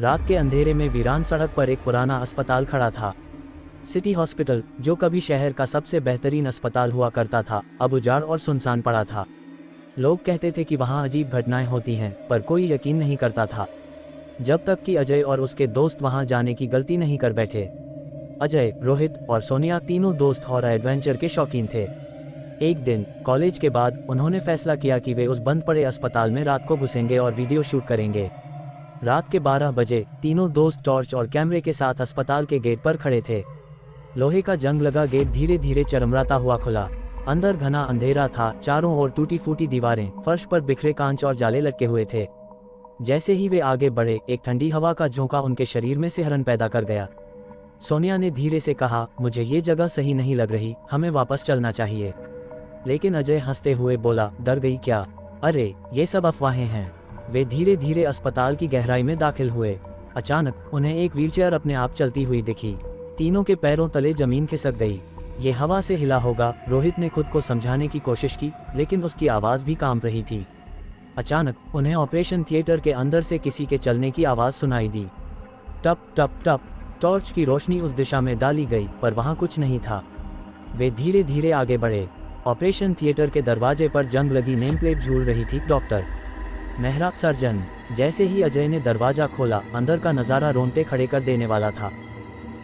रात के अंधेरे में वीरान सड़क पर एक पुराना अस्पताल खड़ा था। सिटी हॉस्पिटल, जो कभी शहर का सबसे बेहतरीन अस्पताल हुआ करता था, अब उजाड़ और सुनसान पड़ा था। लोग कहते थे कि वहाँ अजीब घटनाएं होती हैं, पर कोई यकीन नहीं करता था, जब तक कि अजय और उसके दोस्त वहाँ जाने की गलती नहीं कर बैठे। अजय, रोहित और सोनिया तीनों दोस्त और एडवेंचर के शौकीन थे। एक दिन कॉलेज के बाद उन्होंने फैसला किया कि वे उस बंद पड़े अस्पताल में रात को घुसेंगे और वीडियो शूट करेंगे। रात के 12 बजे तीनों दोस्त टॉर्च और कैमरे के साथ अस्पताल के गेट पर खड़े थे। लोहे का जंग लगा गेट धीरे धीरे चरमराता हुआ खुला। अंदर घना अंधेरा था, चारों ओर टूटी फूटी दीवारें, फर्श पर बिखरे कांच और जाले लटके हुए थे। जैसे ही वे आगे बढ़े, एक ठंडी हवा का झोंका उनके शरीर में सिहरन पैदा कर गया। सोनिया ने धीरे से कहा, मुझे ये जगह सही नहीं लग रही, हमें वापस चलना चाहिए। लेकिन अजय हंसते हुए बोला, डर गई क्या? अरे ये सब अफवाहें हैं। वे धीरे धीरे अस्पताल की गहराई में दाखिल हुए। अचानक उन्हें एक व्हीलचेयर अपने आप चलती हुई दिखी। तीनों के पैरों तले जमीन खिसक गई। ये हवा से हिला होगा, रोहित ने खुद को समझाने की कोशिश की, लेकिन उसकी आवाज़ भी कांप रही थी। अचानक उन्हें ऑपरेशन थिएटर के अंदर से किसी के चलने की आवाज़ सुनाई दी। टप टप टप। टॉर्च की रोशनी उस दिशा में डाली गई, पर वहाँ कुछ नहीं था। वे धीरे धीरे आगे बढ़े। ऑपरेशन थिएटर के दरवाजे पर जंग लगी नेम प्लेट झूल रही थी, डॉक्टर मेहरा, सर्जन। जैसे ही अजय ने दरवाजा खोला, अंदर का नज़ारा रोंगटे खड़े कर देने वाला था।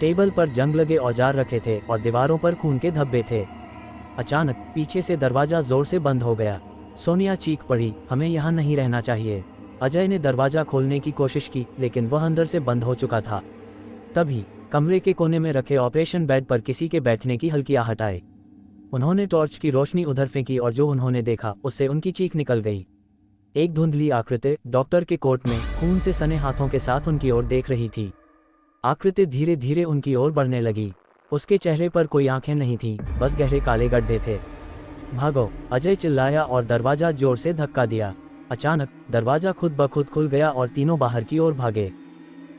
टेबल पर जंग लगे औजार रखे थे और दीवारों पर खून के धब्बे थे। अचानक पीछे से दरवाजा जोर से बंद हो गया। सोनिया चीख पड़ी, हमें यहाँ नहीं रहना चाहिए। अजय ने दरवाजा खोलने की कोशिश की, लेकिन वह अंदर से बंद हो चुका था। तभी कमरे के कोने में रखे ऑपरेशन बेड पर किसी के बैठने की हल्की आहट आई। उन्होंने टॉर्च की रोशनी उधर फेंकी और जो उन्होंने देखा, उससे उनकी चीख निकल गई। एक धुंधली आकृति डॉक्टर के कोट में खून से सने हाथों के साथ उनकी ओर देख रही थी। आकृति धीरे धीरे उनकी ओर बढ़ने लगी। उसके चेहरे पर कोई आंखें नहीं थीं, बस गहरे काले गड्ढे थे। भागो! अजय चिल्लाया और दरवाजा जोर से धक्का दिया। अचानक दरवाजा खुद ब खुद खुल गया और तीनों बाहर की ओर भागे।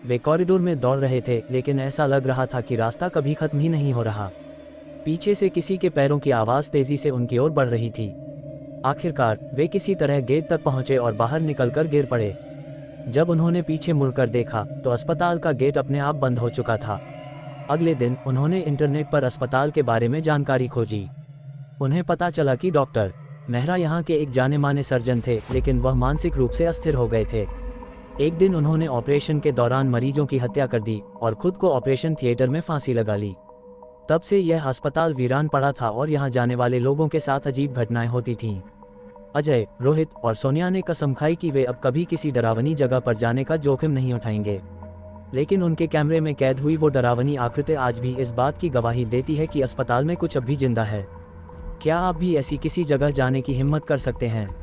वे कॉरिडोर में दौड़ रहे थे, लेकिन ऐसा लग रहा था कि रास्ता कभी खत्म ही नहीं हो रहा। पीछे से किसी के पैरों की आवाज़ तेजी से उनकी ओर बढ़ रही थी। आखिरकार वे किसी तरह गेट तक पहुंचे और बाहर निकलकर गिर पड़े। जब उन्होंने पीछे मुड़कर देखा, तो अस्पताल का गेट अपने आप बंद हो चुका था। अगले दिन उन्होंने इंटरनेट पर अस्पताल के बारे में जानकारी खोजी। उन्हें पता चला कि डॉक्टर मेहरा यहाँ के एक जाने माने सर्जन थे, लेकिन वह मानसिक रूप से अस्थिर हो गए थे। एक दिन उन्होंने ऑपरेशन के दौरान मरीजों की हत्या कर दी और खुद को ऑपरेशन थिएटर में फांसी लगा ली। तब से यह अस्पताल वीरान पड़ा था और यहाँ जाने वाले लोगों के साथ अजीब घटनाएं होती थीं। अजय, रोहित और सोनिया ने कसम खाई कि वे अब कभी किसी डरावनी जगह पर जाने का जोखिम नहीं उठाएंगे। लेकिन उनके कैमरे में कैद हुई वो डरावनी आकृति आज भी इस बात की गवाही देती है कि अस्पताल में कुछ अब भी जिंदा है। क्या आप भी ऐसी किसी जगह जाने की हिम्मत कर सकते हैं?